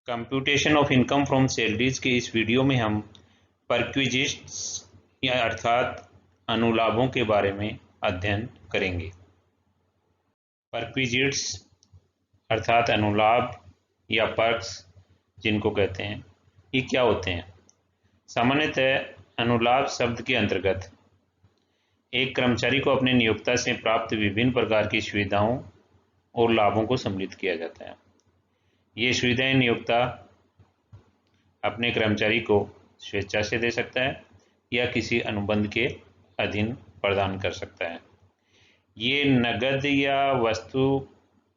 Computation of income from salaries के इस video में हम परक्विजिट्स या अर्थात अनुलाभों के बारे में अध्ययन करेंगे। परक्विजिट्स अर्थात अनुलाभ या पर्क्स जिनको कहते हैं, ये क्या होते हैं? सामान्यतः अनुलाभ शब्द के अंतर्गत एक कर्मचारी को अपने नियोक्ता से प्राप्त विभिन्न प्रकार की सुविधाओं और लाभों को सम्मिलित किया जाता है। ये सुविधाएं नियोक्ता अपने कर्मचारी को स्वेच्छा से दे सकता है या किसी अनुबंध के अधीन प्रदान कर सकता है। ये नगद या वस्तु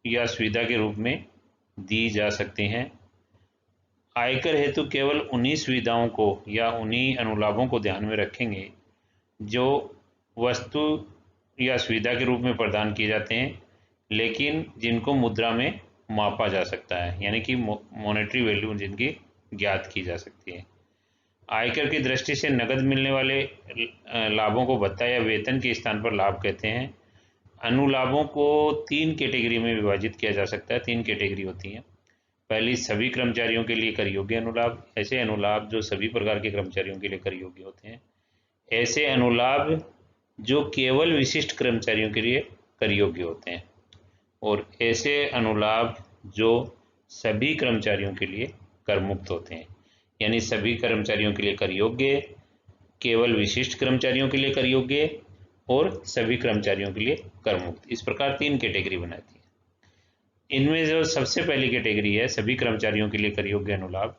या सुविधा के रूप में दी जा सकती हैं। आयकर हेतु केवल उन्हीं सुविधाओं को या उन्हीं अनुलाभों को ध्यान में रखेंगे जो वस्तु या सुविधा के रूप में प्रदान किए जाते हैं, लेकिन जिनको मुद्रा में मापा जा सकता है, यानी कि मॉनेटरी वैल्यू जिनकी ज्ञात की जा सकती है। आयकर की दृष्टि से नगद मिलने वाले लाभों को भत्ता या वेतन के स्थान पर लाभ कहते हैं। अनुलाभों को 3 कैटेगरी में विभाजित किया जा सकता है। 3 कैटेगरी होती हैं। पहली, सभी कर्मचारियों के लिए कर योग्य अनुलाभ। ऐसे अनुलाभ जो सभी प्रकार के कर्मचारियों के लिए कर योग्य होते हैं। ऐसे अनुलाभ जो केवल विशिष्ट कर्मचारियों के लिए कर योग्य होते हैं। और ऐसे अनुलाभ जो सभी कर्मचारियों के लिए कर मुक्त होते हैं, यानी सभी कर्मचारियों के लिए कर योग्य, केवल विशिष्ट कर्मचारियों के लिए कर योग्य और सभी कर्मचारियों के लिए कर मुक्त। इस प्रकार 3 कैटेगरी बनाती है। इनमें जो सबसे पहली कैटेगरी है सभी कर्मचारियों के लिए कर योग्य अनुलाभ,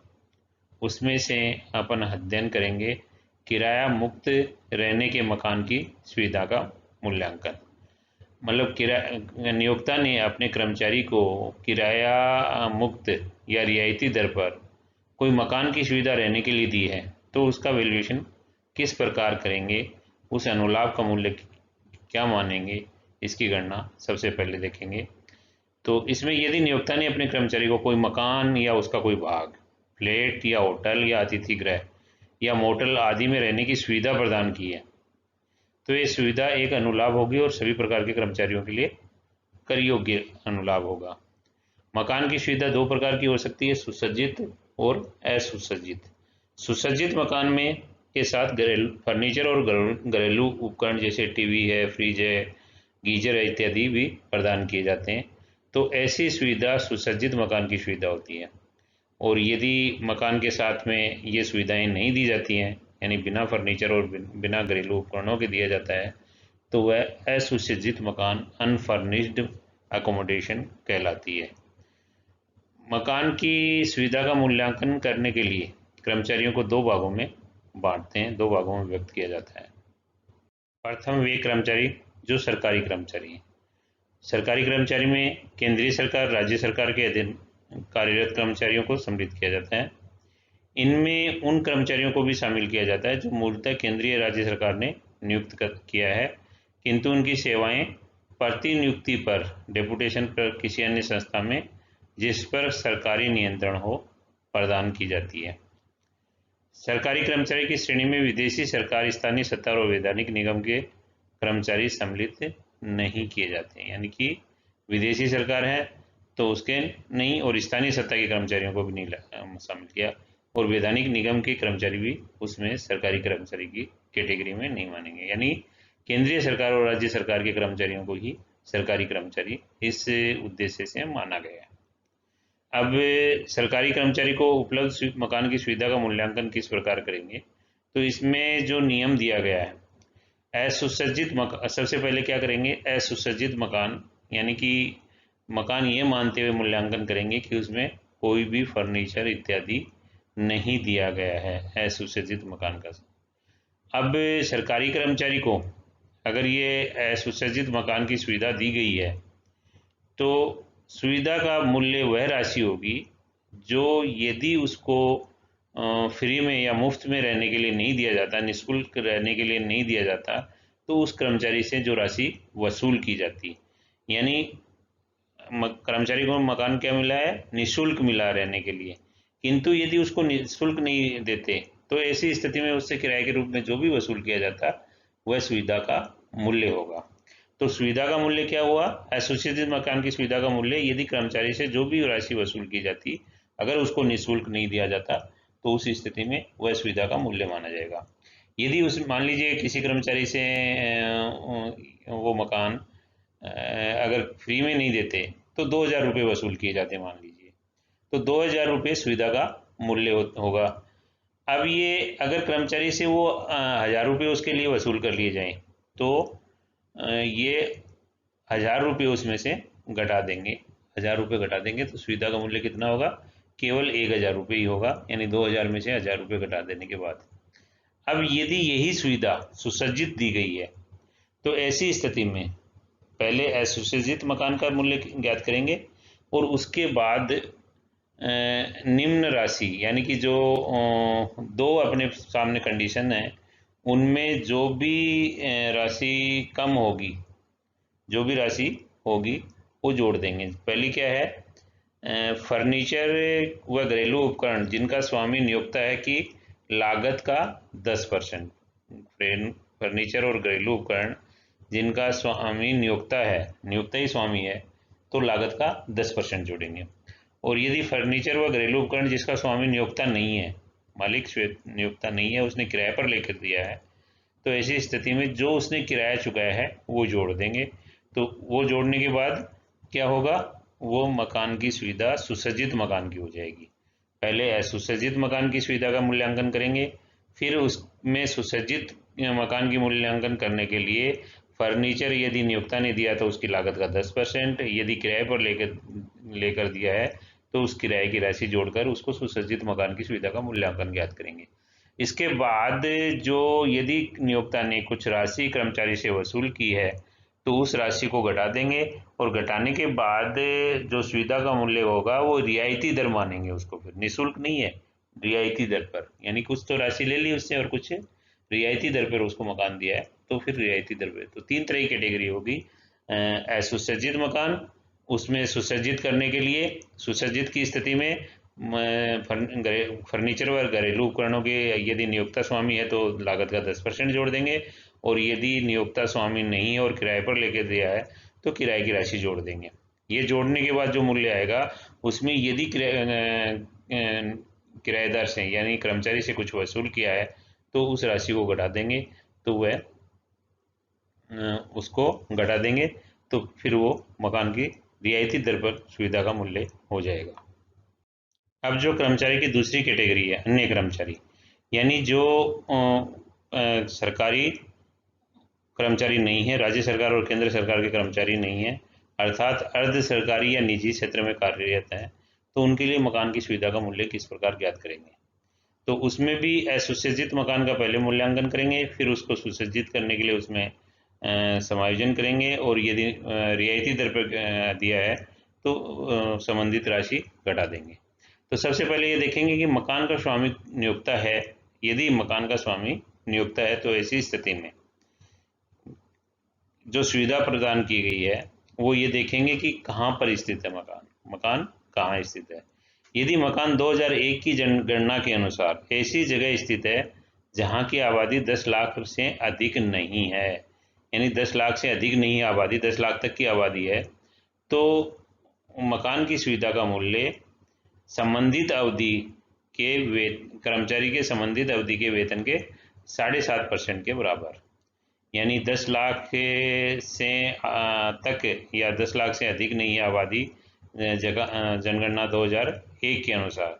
उसमें से अपन अध्ययन करेंगे किराया मुक्त रहने के मकान की सुविधा का मूल्यांकन। मतलब नियोक्ता ने अपने कर्मचारी को किराया मुक्त या रियायती दर पर कोई मकान की सुविधा रहने के लिए दी है, तो उसका वैल्यूएशन किस प्रकार करेंगे, उस अनुलाभ का मूल्य क्या मानेंगे, इसकी गणना सबसे पहले देखेंगे। तो इसमें यदि नियोक्ता ने अपने कर्मचारी को कोई मकान या उसका कोई भाग, फ्लैट या होटल या अतिथि गृह या मोटल आदि में रहने की सुविधा प्रदान की है, तो ये सुविधा एक अनुलाभ होगी और सभी प्रकार के कर्मचारियों के लिए कर योग्य अनुलाभ होगा। मकान की सुविधा 2 प्रकार की हो सकती है, सुसज्जित और असुसज्जित। सुसज्जित मकान में के साथ फर्नीचर और घरेलू उपकरण जैसे टीवी है, फ्रिज है, गीजर है इत्यादि भी प्रदान किए जाते हैं। तो ऐसी सुविधा सुसज्जित मकान की सुविधा होती है। और यदि मकान के साथ में ये सुविधाएं नहीं दी जाती हैं, यानी बिना फर्नीचर और बिना घरेलू उपकरणों के दिया जाता है, तो वह असुसज्जित मकान अनफर्निश्ड अकोमोडेशन कहलाती है। मकान की सुविधा का मूल्यांकन करने के लिए कर्मचारियों को 2 भागों में बांटते हैं, 2 भागों में व्यक्त किया जाता है। प्रथम, वे कर्मचारी जो सरकारी कर्मचारी हैं। सरकारी कर्मचारी में केंद्रीय सरकार, राज्य सरकार के अधीन कार्यरत कर्मचारियों को सम्मिलित किया जाता है। इनमें उन कर्मचारियों को भी शामिल किया जाता है जो मूलतः केंद्रीय राज्य सरकार ने नियुक्त किया है, किंतु उनकी सेवाएं प्रतिनियुक्ति पर, डेपुटेशन पर किसी अन्य संस्था में जिस पर सरकारी नियंत्रण हो प्रदान की जाती है। सरकारी कर्मचारी की श्रेणी में विदेशी सरकार, स्थानीय सत्ता और वैधानिक निगम के कर्मचारी सम्मिलित नहीं किए जाते हैं, यानी कि विदेशी सरकार है तो उसके नहीं, और स्थानीय सत्ता के कर्मचारियों को भी नहीं शामिल किया, और वैधानिक निगम के कर्मचारी भी उसमें सरकारी कर्मचारी की कैटेगरी में नहीं मानेंगे। यानी केंद्रीय सरकार और राज्य सरकार के कर्मचारियों को ही सरकारी कर्मचारी इस उद्देश्य से माना गया है। अब सरकारी कर्मचारी को उपलब्ध मकान की सुविधा का मूल्यांकन किस प्रकार करेंगे, तो इसमें जो नियम दिया गया है, असुसज्जित मकान, सबसे पहले क्या करेंगे, असुसज्जित मकान, यानी कि मकान ये मानते हुए मूल्यांकन करेंगे कि उसमें कोई भी फर्नीचर इत्यादि नहीं दिया गया है, असुसज्जित मकान का। अब सरकारी कर्मचारी को अगर ये असुसज्जित मकान की सुविधा दी गई है, तो सुविधा का मूल्य वह राशि होगी जो यदि उसको फ्री में या मुफ्त में रहने के लिए नहीं दिया जाता, निःशुल्क रहने के लिए नहीं दिया जाता, तो उस कर्मचारी से जो राशि वसूल की जाती, यानी कर्मचारी को मकान क्या मिला है, निःशुल्क मिला रहने के लिए, किंतु यदि उसको निःशुल्क नहीं देते तो ऐसी स्थिति में उससे किराए के रूप में जो भी वसूल किया जाता वह सुविधा का मूल्य होगा। तो सुविधा का मूल्य क्या हुआ, असुसज्जित मकान की सुविधा का मूल्य, यदि कर्मचारी से जो भी राशि वसूल की जाती अगर उसको निःशुल्क नहीं दिया जाता तो उस स्थिति में वह सुविधा का मूल्य माना जाएगा। यदि उस मान लीजिए किसी कर्मचारी से वो मकान अगर फ्री में नहीं देते तो 2,000 रुपये वसूल किए जाते मान लीजिए, तो 2,000 रुपये सुविधा का मूल्य होगा। अब ये अगर कर्मचारी से वो 1,000 रुपये उसके लिए वसूल कर लिए जाएं तो ये 1,000 रुपये उसमें से घटा देंगे, 1,000 रुपये घटा देंगे तो सुविधा का मूल्य कितना होगा, केवल 1,000 रुपये ही होगा, यानी 2,000 में से 1,000 रुपये घटा देने के बाद। अब यदि यही सुविधा सुसज्जित दी गई है तो ऐसी स्थिति में पहले असुसज्जित मकान का मूल्य ज्ञात करेंगे और उसके बाद निम्न राशि, यानी कि जो दो अपने सामने कंडीशन है उनमें जो भी राशि कम होगी, जो भी राशि होगी वो जोड़ देंगे। पहली क्या है, फर्नीचर व घरेलू उपकरण जिनका स्वामी नियोक्ता है कि लागत का 10%। फर्नीचर और घरेलू उपकरण जिनका स्वामी नियोक्ता है, नियोक्ता ही स्वामी है, तो लागत का 10% जोड़ेंगे। और यदि फर्नीचर व घरेलू उपकरण जिसका स्वामी नियोक्ता नहीं है, मालिक नियोक्ता नहीं है, उसने किराए पर लेकर दिया है, तो ऐसी स्थिति में जो उसने किराया चुकाया है वो जोड़ देंगे। तो वो जोड़ने के बाद क्या होगा, वो मकान की सुविधा सुसज्जित मकान की हो जाएगी। पहले असुसज्जित मकान की सुविधा का मूल्यांकन करेंगे, फिर उसमें सुसज्जित मकान की मूल्यांकन करने के लिए फर्नीचर यदि नियोक्ता ने दिया तो उसकी लागत का 10%, यदि किराए पर लेकर दिया है तो उस किराए की राशि जोड़कर उसको सुसज्जित मकान की सुविधा का मूल्यांकन ज्ञात करेंगे। इसके बाद जो यदि नियोक्ता ने कुछ राशि कर्मचारी से वसूल की है तो उस राशि को घटा देंगे और घटाने के बाद जो सुविधा का मूल्य होगा वो रियायती दर मानेंगे उसको, फिर निःशुल्क नहीं है, रियायती दर पर, यानी कुछ तो राशि ले ली उससे और कुछ रियायती दर पर उसको मकान दिया है तो फिर रियायती दर पर। तो 3 तरह की कैटेगरी होगी, असुसज्जित मकान, उसमें सुसज्जित करने के लिए सुसज्जित की स्थिति में फर्नीचर व घरेलू उपकरणों के यदि नियोक्ता स्वामी है तो लागत का 10% जोड़ देंगे, और यदि नियोक्ता स्वामी नहीं है और किराए पर लेके दिया है तो किराए की राशि जोड़ देंगे। ये जोड़ने के बाद जो मूल्य आएगा उसमें यदि किराएदार से यानी कर्मचारी से कुछ वसूल किया है तो उस राशि को घटा देंगे, तो वह उसको घटा देंगे तो फिर वो मकान की रियायती दर पर सुविधा का मूल्य हो जाएगा। अब जो कर्मचारी की दूसरी कैटेगरी है अन्य कर्मचारी, यानी जो सरकारी कर्मचारी नहीं है, राज्य सरकार और केंद्र सरकार के कर्मचारी नहीं है, अर्थात अर्ध सरकारी या निजी क्षेत्र में कार्यरत हैं, तो उनके लिए मकान की सुविधा का मूल्य किस प्रकार ज्ञात करेंगे। तो उसमें भी असुसज्जित मकान का पहले मूल्यांकन करेंगे, फिर उसको सुसज्जित करने के लिए उसमें समायोजन करेंगे, और यदि रियायती दर पर दिया है तो संबंधित राशि घटा देंगे। तो सबसे पहले ये देखेंगे कि मकान का स्वामी नियोक्ता है। यदि मकान का स्वामी नियोक्ता है तो ऐसी स्थिति में जो सुविधा प्रदान की गई है वो ये देखेंगे कि कहाँ पर स्थित है मकान कहाँ स्थित है। यदि मकान 2001 की जनगणना के अनुसार ऐसी जगह स्थित है जहाँ की आबादी 10 लाख से अधिक नहीं है, यानी 10 लाख से अधिक नहीं है आबादी, 10 लाख तक की आबादी है, तो मकान की सुविधा का मूल्य संबंधित अवधि के कर्मचारी के संबंधित अवधि के वेतन के 7.5% के बराबर, यानी 10 लाख से तक या 10 लाख से अधिक नहीं है आबादी जनगणना 2001 के अनुसार,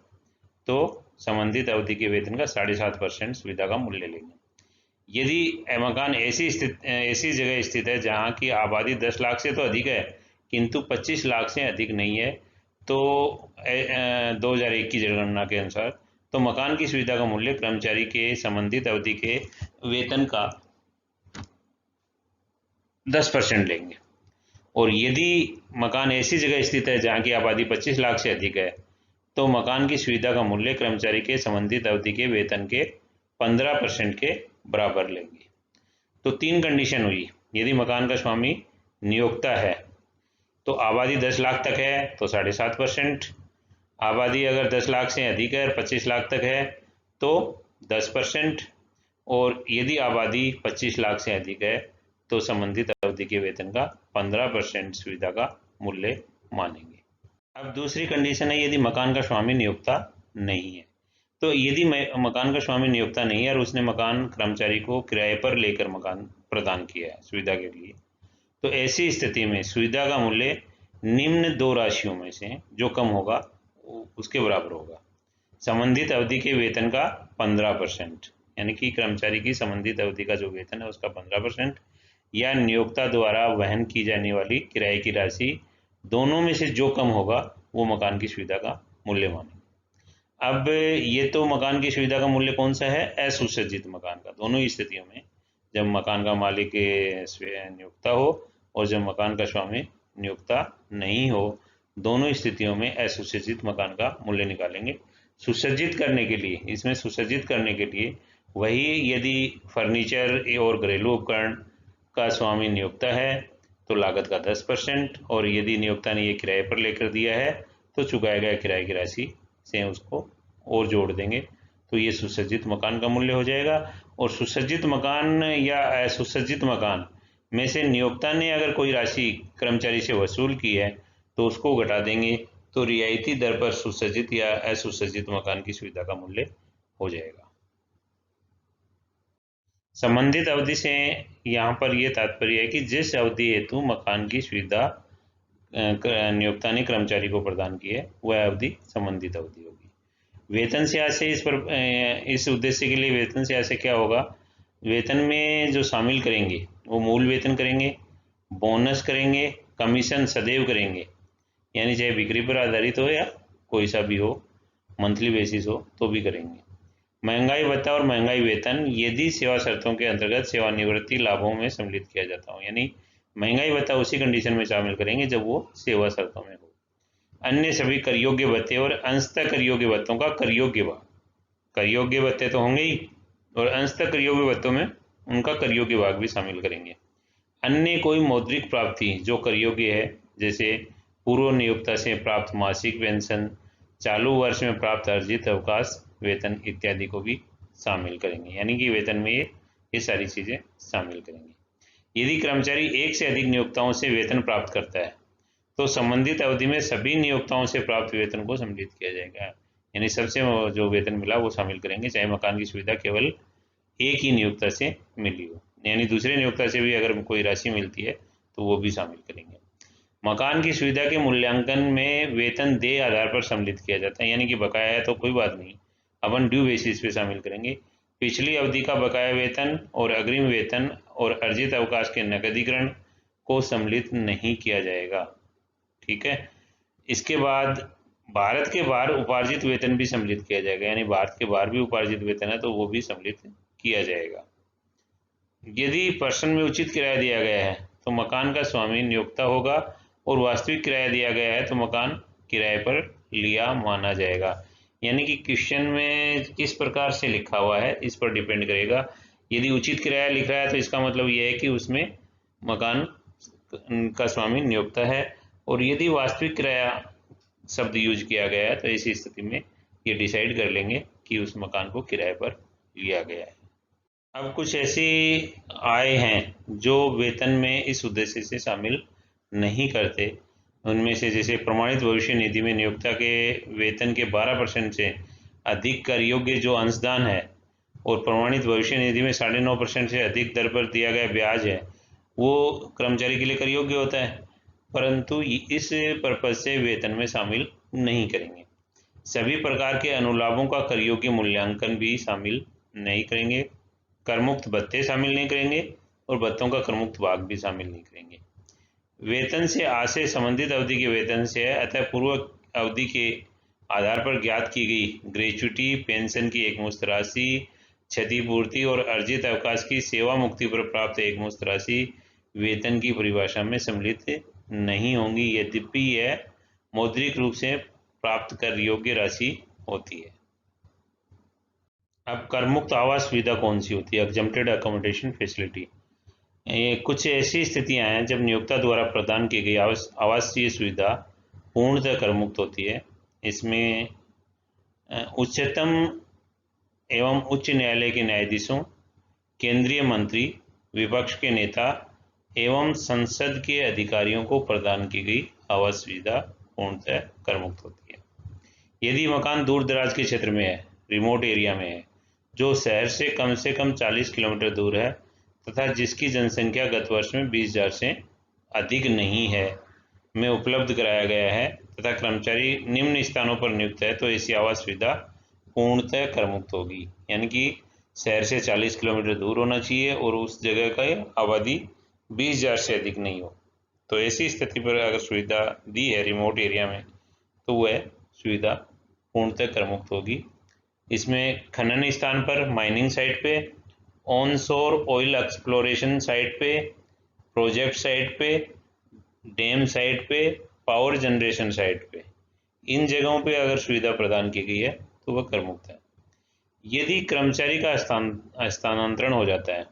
तो संबंधित अवधि के वेतन का 7.5% सुविधा का मूल्य लेंगे। यदि मकान ऐसी जगह स्थित है जहाँ की आबादी 10 लाख से तो अधिक है किंतु 25 लाख से अधिक नहीं है, तो 2001 की जनगणना के अनुसार, तो मकान की सुविधा का मूल्य कर्मचारी के संबंधित अवधि के वेतन का 10% लेंगे। और यदि मकान ऐसी जगह स्थित है जहाँ की आबादी 25 लाख से अधिक है तो मकान की सुविधा का मूल्य कर्मचारी के संबंधित अवधि के वेतन के 15% के बराबर लेंगे। तो 3 कंडीशन हुई। यदि मकान का स्वामी नियोक्ता है तो आबादी 10 लाख तक है तो 7.5%, आबादी अगर 10 लाख से अधिक है और 25 लाख तक है तो 10%, और यदि आबादी 25 लाख से अधिक है तो संबंधित अवधि के वेतन का 15% सुविधा का मूल्य मानेंगे। अब दूसरी कंडीशन है यदि मकान का स्वामी नियोक्ता नहीं है। तो यदि मकान का स्वामी नियोक्ता नहीं है और उसने मकान कर्मचारी को किराए पर लेकर मकान प्रदान किया है सुविधा के लिए, तो ऐसी स्थिति में सुविधा का मूल्य निम्न दो राशियों में से जो कम होगा उसके बराबर होगा। संबंधित अवधि के वेतन का 15%, यानी कि कर्मचारी की संबंधित अवधि का जो वेतन है उसका 15%, या नियोक्ता द्वारा वहन की जाने वाली किराए की राशि, दोनों में से जो कम होगा वो मकान की सुविधा का मूल्य मानेंगे। अब ये तो मकान की सुविधा का मूल्य कौन सा है? असुसज्जित मकान का। दोनों ही स्थितियों में, जब मकान का मालिक नियोक्ता हो और जब मकान का स्वामी नियोक्ता नहीं हो, दोनों स्थितियों में असुसज्जित मकान का मूल्य निकालेंगे। सुसज्जित करने के लिए, इसमें सुसज्जित करने के लिए वही, यदि फर्नीचर और घरेलू उपकरण का स्वामी नियोक्ता है तो लागत का 10%, और यदि नियोक्ता ने ये किराए पर लेकर दिया है तो चुकाए गए किराए की राशि से उसको और जोड़ देंगे, तो ये सुसज्जित मकान का मूल्य हो जाएगा। और सुसज्जित मकान या असुसज्जित मकान में से नियोक्ता ने अगर कोई राशि कर्मचारी से वसूल की है तो उसको घटा देंगे, तो रियायती दर पर सुसज्जित या असुसज्जित मकान की सुविधा का मूल्य हो जाएगा। संबंधित अवधि से यहाँ पर यह तात्पर्य है कि जिस अवधि हेतु मकान की सुविधा नियोक्ता ने कर्मचारी को प्रदान की है वह अवधि संबंधित अवधि होगी। वेतन से आशय, इस उद्देश्य के लिए वेतन से आशय क्या होगा? वेतन में जो शामिल करेंगे वो मूल वेतन करेंगे, बोनस करेंगे, कमीशन सदैव करेंगे, यानी चाहे बिक्री पर आधारित हो या कोई सा भी हो, मंथली बेसिस हो तो भी करेंगे। महंगाई भत्ता और महंगाई वेतन यदि सेवा शर्तों के अंतर्गत सेवानिवृत्ति लाभों में सम्मिलित किया जाता हो, यानी महंगाई भत्ता उसी कंडीशन में शामिल करेंगे जब वो सेवा शर्तों में हो। अन्य सभी कर योग्य भत्ते और अंशतः कर योग्य भत्तों का कर योग्य भाग, कर योग्य भत्ते तो होंगे ही, और अंशतः कर योग्य भत्तों में उनका कर योग्य भाग भी शामिल करेंगे। अन्य कोई मौद्रिक प्राप्ति जो कर योग्य है, जैसे पूर्व नियोक्ता से प्राप्त मासिक पेंशन, चालू वर्ष में प्राप्त अर्जित अवकाश वेतन इत्यादि को भी शामिल करेंगे, यानी कि वेतन में ये सारी चीज़ें शामिल करेंगे। यदि कर्मचारी एक से अधिक नियोक्ताओं से वेतन प्राप्त करता है तो संबंधित अवधि में सभी नियोक्ताओं से प्राप्त वेतन को सम्मिलित किया जाएगा, यानी सबसे जो वेतन मिला वो शामिल करेंगे, चाहे मकान की सुविधा केवल एक ही नियोक्ता से मिली हो, यानी दूसरे नियोक्ता से भी अगर कोई राशि मिलती है तो वो भी शामिल करेंगे। मकान की सुविधा के मूल्यांकन में वेतन देय आधार पर सम्मिलित किया जाता है, यानी कि बकाया है तो कोई बात नहीं, अपन ड्यू बेसिस पे शामिल करेंगे। पिछली अवधि का बकाया वेतन और अग्रिम वेतन और अर्जित अवकाश के नकदीकरण को सम्मिलित नहीं किया जाएगा। ठीक है। इसके बाद भारत के बाहर उपार्जित वेतन भी सम्मिलित किया जाएगा, यानी भारत के बाहर भी उपार्जित वेतन है तो वो भी सम्मिलित किया जाएगा। यदि पर्सन में उचित किराया दिया गया है तो मकान का स्वामी नियोक्ता होगा, और वास्तविक किराया दिया गया है तो मकान किराए पर लिया माना जाएगा। यानी कि क्वेश्चन में किस प्रकार से लिखा हुआ है इस पर डिपेंड करेगा। यदि उचित किराया लिख रहा है तो इसका मतलब यह है कि उसमें मकान का स्वामी नियोक्ता है, और यदि वास्तविक किराया शब्द यूज किया गया है तो ऐसी स्थिति में ये डिसाइड कर लेंगे कि उस मकान को किराए पर लिया गया है। अब कुछ ऐसी आय हैं जो वेतन में इस उद्देश्य से शामिल नहीं करते, उनमें से जैसे प्रमाणित भविष्य निधि में नियोक्ता के वेतन के 12% से अधिक कर योग्य जो अंशदान है, और प्रमाणित भविष्य निधि में 9.5% से अधिक दर पर दिया गया ब्याज है, वो कर्मचारी के लिए कर योग्य होता है, परंतु इस पर्पज से वेतन में शामिल नहीं करेंगे। सभी प्रकार के अनुलाभों का कर योग्य मूल्यांकन भी शामिल नहीं करेंगे, करमुक्त भत्ते शामिल नहीं करेंगे, और भत्तों का करमुक्त भाग भी शामिल नहीं करेंगे। वेतन से आशय संबंधित अवधि के वेतन से है, अतः पूर्व अवधि के आधार पर ज्ञात की गई ग्रेच्युटी, पेंशन की एकमुश्त राशि, क्षतिपूर्ति और अर्जित अवकाश की सेवा मुक्ति पर प्राप्त एकमुश्त राशि वेतन की परिभाषा में सम्मिलित नहीं होंगी, यद्यपि यह मौद्रिक रूप से प्राप्त कर योग्य राशि होती है। अब करमुक्त आवास सुविधा कौन सी होती है? Exempted accommodation facility. कुछ ऐसी स्थितियां हैं जब नियोक्ता द्वारा प्रदान की गई आवासीय सुविधा पूर्णतः करमुक्त होती है। इसमें उच्चतम एवं उच्च न्यायालय के न्यायाधीशों, केंद्रीय मंत्री, विपक्ष के नेता एवं संसद के अधिकारियों को प्रदान की गई आवास सुविधा पूर्णतः कर मुक्त होती है। यदि मकान दूर दराज के क्षेत्र में है, रिमोट एरिया में है, जो शहर से कम 40 किलोमीटर दूर है तथा जिसकी जनसंख्या गत वर्ष में 20,000 से अधिक नहीं है, में उपलब्ध कराया गया है तथा कर्मचारी निम्न स्थानों पर नियुक्त है, तो ऐसी आवास सुविधा पूर्णतः कर मुक्त होगी। यानी कि शहर से 40 किलोमीटर दूर होना चाहिए और उस जगह का आबादी 20,000 से अधिक नहीं हो। तो ऐसी स्थिति पर अगर सुविधा दी है रिमोट एरिया में, तो वह सुविधा पूर्णतः कर मुक्त होगी। इसमें खनन स्थान पर, माइनिंग साइट पे, ऑन शोर ऑयल एक्सप्लोरेशन साइट पे, प्रोजेक्ट साइट पे, डैम साइट पे, पावर जनरेशन साइट पे, इन जगहों पे अगर सुविधा प्रदान की गई है तो वह कर मुक्त है। यदि कर्मचारी का स्थानांतरण हो जाता है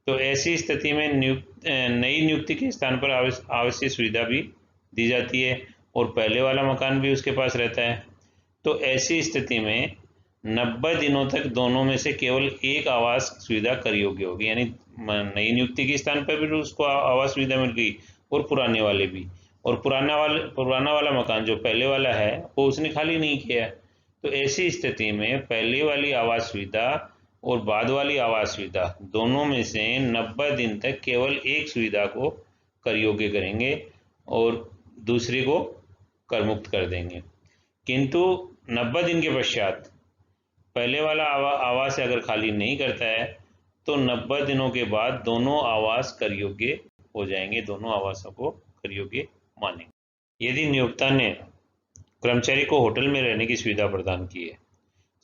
तो ऐसी स्थिति में नई नियुक्ति के स्थान पर आवश्यक सुविधा भी दी जाती है और पहले वाला मकान भी उसके पास रहता है। तो ऐसी स्थिति में 90 दिनों तक दोनों में से केवल एक आवास सुविधा कर योग्य होगी। यानी नई नियुक्ति के स्थान पर भी उसको आवास सुविधा मिल गई और पुराने वाले भी, और पुराना वाला मकान जो पहले वाला है वो उसने खाली नहीं किया है। तो ऐसी स्थिति में पहले वाली आवास सुविधा और बाद वाली आवास सुविधा दोनों में से 90 दिन तक केवल एक सुविधा को कर योग्य करेंगे और दूसरी को कर मुक्त कर देंगे। किंतु 90 दिन के पश्चात पहले वाला आवास अगर खाली नहीं करता है तो 90 दिनों के बाद दोनों आवास कर योग्य हो जाएंगे, दोनों आवासों को कर योग्य मानेंगे। यदि नियोक्ता ने कर्मचारी को होटल में रहने की सुविधा प्रदान की है,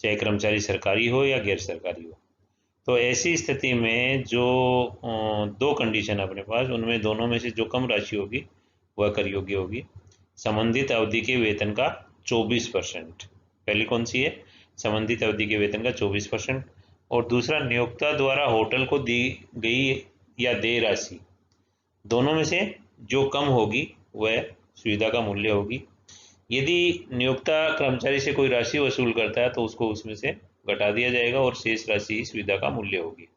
चाहे कर्मचारी सरकारी हो या गैर सरकारी हो, तो ऐसी स्थिति में जो दो कंडीशन अपने पास, उनमें दोनों में से जो कम राशि होगी वह कर योग्य होगी। संबंधित अवधि के वेतन का 24%, पहली कौन सी है, संबंधित अवधि के वेतन का 24%, और दूसरा नियोक्ता द्वारा होटल को दी गई या देय राशि, दोनों में से जो कम होगी वह सुविधा का मूल्य होगी। यदि नियोक्ता कर्मचारी से कोई राशि वसूल करता है तो उसको उसमें से घटा दिया जाएगा और शेष राशि ही सुविधा का मूल्य होगी।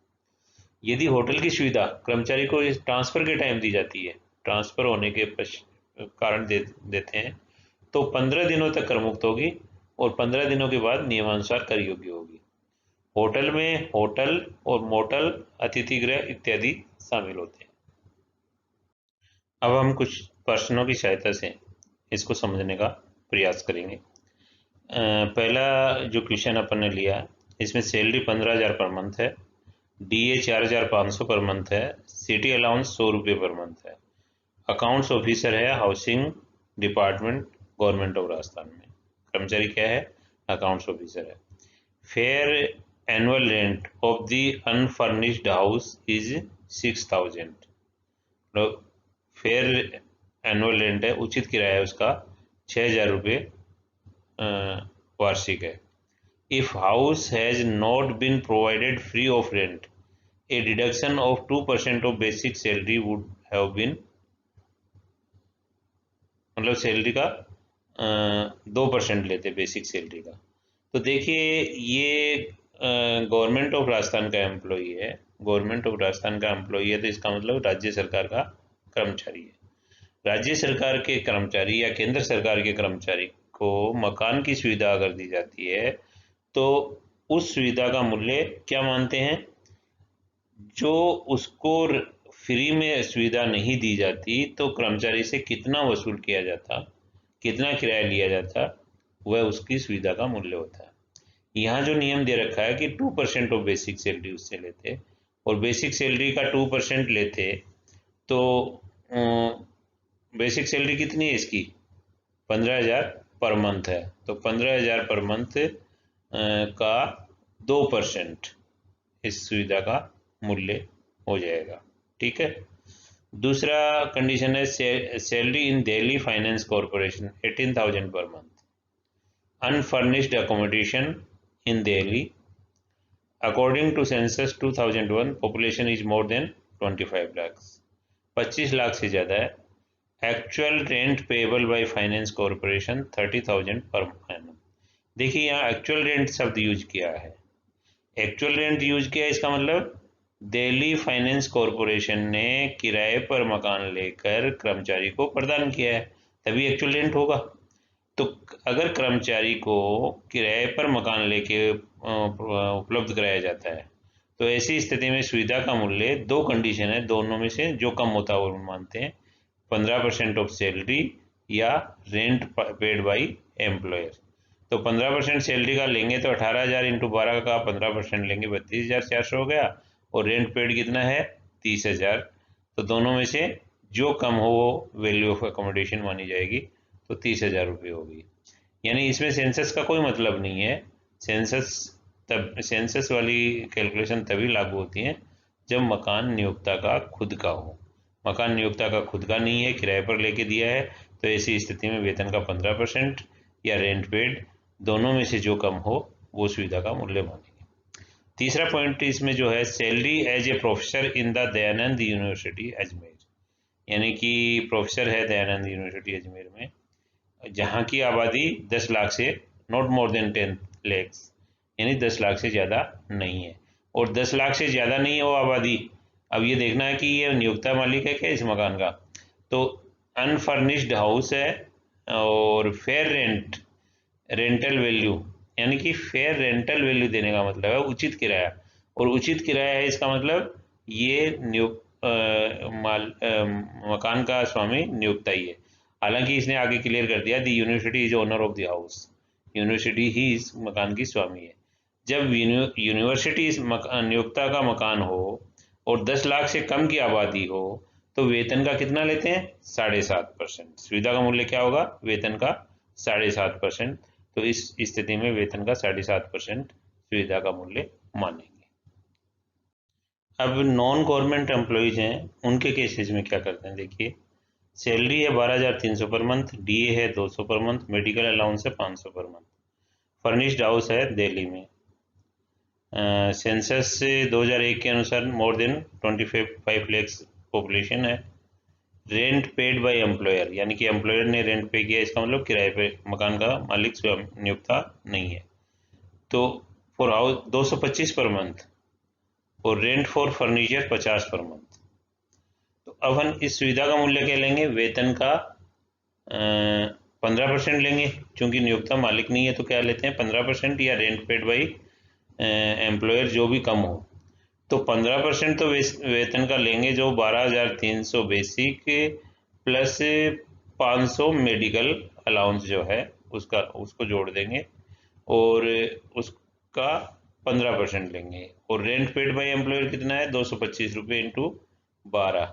यदि होटल की सुविधा कर्मचारी को इस ट्रांसफर के टाइम दी जाती है, ट्रांसफर होने के कारण देते हैं, तो 15 दिनों तक कर मुक्त होगी और 15 दिनों के बाद नियमानुसार कर योग्य होगी। होटल में होटल और मोटल, अतिथि गृह इत्यादि शामिल होते हैं। अब हम कुछ प्रश्नों की सहायता से इसको समझने का प्रयास करेंगे। पहला जो क्वेश्चन अपन ने लिया, इसमें सैलरी 15,000 पर मंथ है, DA 4,500 पर मंथ है, सिटी अलाउंस 100 रुपये पर मंथ है, अकाउंट्स ऑफिसर है housing department government of Rajasthan में, कर्मचारी क्या है, अकाउंट्स ऑफिसर है। Fair annual rent of the unfurnished house is 6,000, fair annual rent है, उचित किराया उसका 6,000 रुपये वार्षिक है। If house has not been provided free of rent, a deduction of 2% of basic salary would have been, मतलब salary का 2% लेते बेसिक सैलरी का। तो देखिए ये गवर्नमेंट ऑफ राजस्थान का एम्प्लॉई है, गवर्नमेंट ऑफ राजस्थान का एम्प्लॉई है, तो इसका मतलब राज्य सरकार का कर्मचारी है। राज्य सरकार के कर्मचारी या केंद्र सरकार के कर्मचारी को मकान की सुविधा अगर दी जाती है तो उस सुविधा का मूल्य क्या मानते हैं, जो उसको फ्री में सुविधा नहीं दी जाती तो कर्मचारी से कितना वसूल किया जाता, कितना किराया लिया जाता, वह उसकी सुविधा का मूल्य होता है। यहाँ जो नियम दे रखा है कि 2% ऑफ बेसिक सैलरी उससे लेते, और बेसिक सैलरी का 2% लेते तो बेसिक सैलरी कितनी है इसकी, 15,000 पर मंथ है, तो 15,000 पर मंथ का 2% इस सुविधा का मूल्य हो जाएगा। ठीक है। दूसरा कंडीशन है salary in Delhi finance corporation 18,000 per month, unfurnished accommodation in Delhi, according to census 2001 population is more than 25 lakh, 25 lakh से ज़्यादा है। Actual rent payable by finance corporation 30,000 per annum. देखिए यहाँ एक्चुअल रेंट शब्द यूज किया है, एक्चुअल रेंट यूज किया है, इसका मतलब दिल्ली फाइनेंस कॉरपोरेशन ने किराए पर मकान लेकर कर्मचारी को प्रदान किया है तभी एक्चुअल रेंट होगा। तो अगर कर्मचारी को किराए पर मकान लेके उपलब्ध कराया जाता है तो ऐसी स्थिति में सुविधा का मूल्य, दो कंडीशन है, दोनों में से जो कम होता है वो मानते हैं, 15% ऑफ सैलरी या रेंट पेड बाई एम्प्लॉयर। तो 15% सैलरी का लेंगे तो 18,000 इंटू 12 का 15% लेंगे 32,400 हो गया, और रेंट पेड कितना है 30,000। तो दोनों में से जो कम हो वो वैल्यू ऑफ अकोमोडेशन मानी जाएगी, तो 30,000 रुपये होगी। यानी इसमें सेंसस का कोई मतलब नहीं है। सेंसस वाली कैलकुलेशन तभी लागू होती है जब मकान नियोक्ता का खुद का हो। मकान नियोक्ता का खुद का नहीं है, किराए पर लेके दिया है, तो ऐसी स्थिति में वेतन का 15% या रेंट पेड, दोनों में से जो कम हो वो सुविधा का मूल्य मानेंगे। तीसरा पॉइंट इसमें जो है, salary as a professor in the Dayanand university Ajmer. यानी कि प्रोफेसर है दयानंद यूनिवर्सिटी अजमेर में, जहाँ की आबादी 10 लाख से, नॉट मोर देन 10 lakhs, यानी 10 लाख से ज़्यादा नहीं है। और 10 लाख से ज़्यादा नहीं है वो आबादी। अब ये देखना है कि ये नियोक्ता मालिक है क्या इस मकान का। तो अनफर्निश्ड हाउस है और फेयर रेंटल वैल्यू, यानी कि फेयर रेंटल वैल्यू देने का मतलब है उचित किराया। और उचित किराया है इसका मतलब ये मकान का स्वामी नियोक्ता ही है। हालांकि इसने आगे क्लियर कर दिया the university is owner of the house, university ही इस मकान की स्वामी है। जब यूनिवर्सिटी इस नियोक्ता का मकान हो और 10 लाख से कम की आबादी हो तो वेतन का कितना लेते हैं 7.5%। सुविधा का मूल्य क्या होगा, वेतन का 7.5%। तो इस स्थिति में वेतन का 7.5% सुविधा का मूल्य मानेंगे। अब नॉन गवर्नमेंट एम्प्लॉयज हैं, उनके केसेस में क्या करते हैं देखिए। सैलरी है 12,300 पर मंथ, डीए है 200 पर मंथ, मेडिकल अलाउंस है 500 पर मंथ। फर्निश्ड हाउस है दिल्ली में। सेंसस से 2001 के अनुसार मोर देन 25 lakhs पॉपुलेशन है। रेंट पेड बाय एम्प्लॉयर, यानी कि एम्प्लॉयर ने रेंट पे किया, इसका मतलब किराए पे मकान का मालिक स्वयं नियोक्ता नहीं है। तो फॉर हाउस 225 पर मंथ, और rent for furniture 50 per month. तो अब हम इस सुविधा का मूल्य क्या लेंगे, वेतन का 15% लेंगे, क्योंकि नियोक्ता मालिक नहीं है तो क्या लेते हैं 15%, या रेंट पेड बाई एम्प्लॉयर जो भी कम हो। तो 15% तो वेतन का लेंगे जो 12,300 बेसिक प्लस 500 मेडिकल अलाउंस जो है उसको जोड़ देंगे, और उसका 15% लेंगे। और रेंट पेड बाई एम्प्लॉयर कितना है 225 रुपये इंटू 12।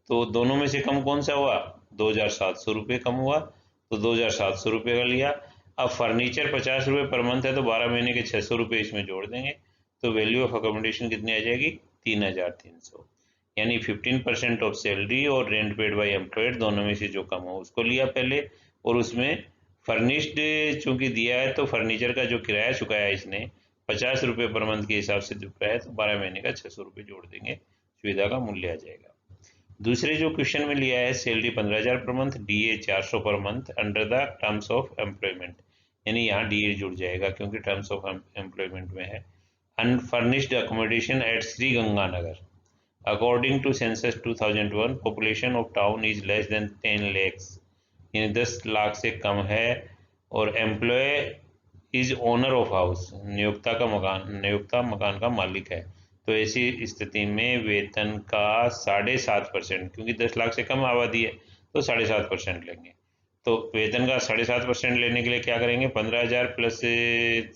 तो दोनों में से कम कौन सा हुआ, 2,700 रुपये कम हुआ, तो 2,700 रुपये का लिया। अब फर्नीचर 50 रुपये पर मंथ है तो 12 महीने के 600 रुपये इसमें जोड़ देंगे, तो वैल्यू ऑफ अकोमोडेशन कितनी आ जाएगी 3,300। यानी 15% ऑफ सैलरी और रेंट पेड बाई एम्प्लॉयर दोनों में से जो कम हो उसको लिया पहले, और उसमें फर्निश्ड चूंकि दिया है तो फर्नीचर का जो किराया चुकाया है इसने 50 रुपये पर मंथ के हिसाब से चुकाया है, तो 12 महीने का 600 रुपये जोड़ देंगे, सुविधा का मूल्य आ जाएगा। दूसरे जो क्वेश्चन में लिया है, salary 15,000 per month, DA 400 per month under the terms of employment, यानी यहाँ डीए जुड़ जाएगा क्योंकि टर्म्स ऑफ एम्प्लॉयमेंट में है। Unfurnished accommodation at Shri Ganganagar, according to census 2001 population of town is less than 10 lakhs, यानी 10 लाख से कम है, और employ is owner of house, नियोक्ता मकान का मालिक है। तो ऐसी स्थिति में वेतन का 7.5%, क्योंकि 10 लाख से कम आबादी है तो 7.5% लेंगे। तो वेतन का 7.5% लेने के लिए क्या करेंगे, 15,000 प्लस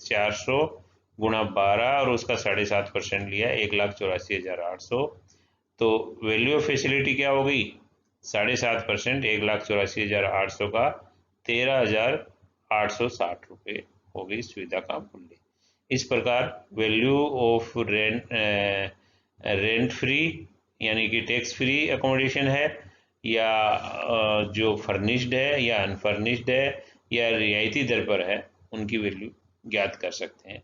400 गुणा 12 और उसका 7.5% लिया, 1,84,800। तो वैल्यू ऑफ फैसिलिटी क्या हो गई 7.5%, 1,84,800 का 13,860 रुपये हो गई सुविधा का मूल्य। इस प्रकार वैल्यू ऑफ रेंट फ्री यानी कि टैक्स फ्री अकोमोडेशन है, या जो फर्निश्ड है या अनफर्निश्ड है या रियायती दर पर है, उनकी वैल्यू ज्ञात कर सकते हैं।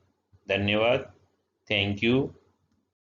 धन्यवाद, थैंक यू।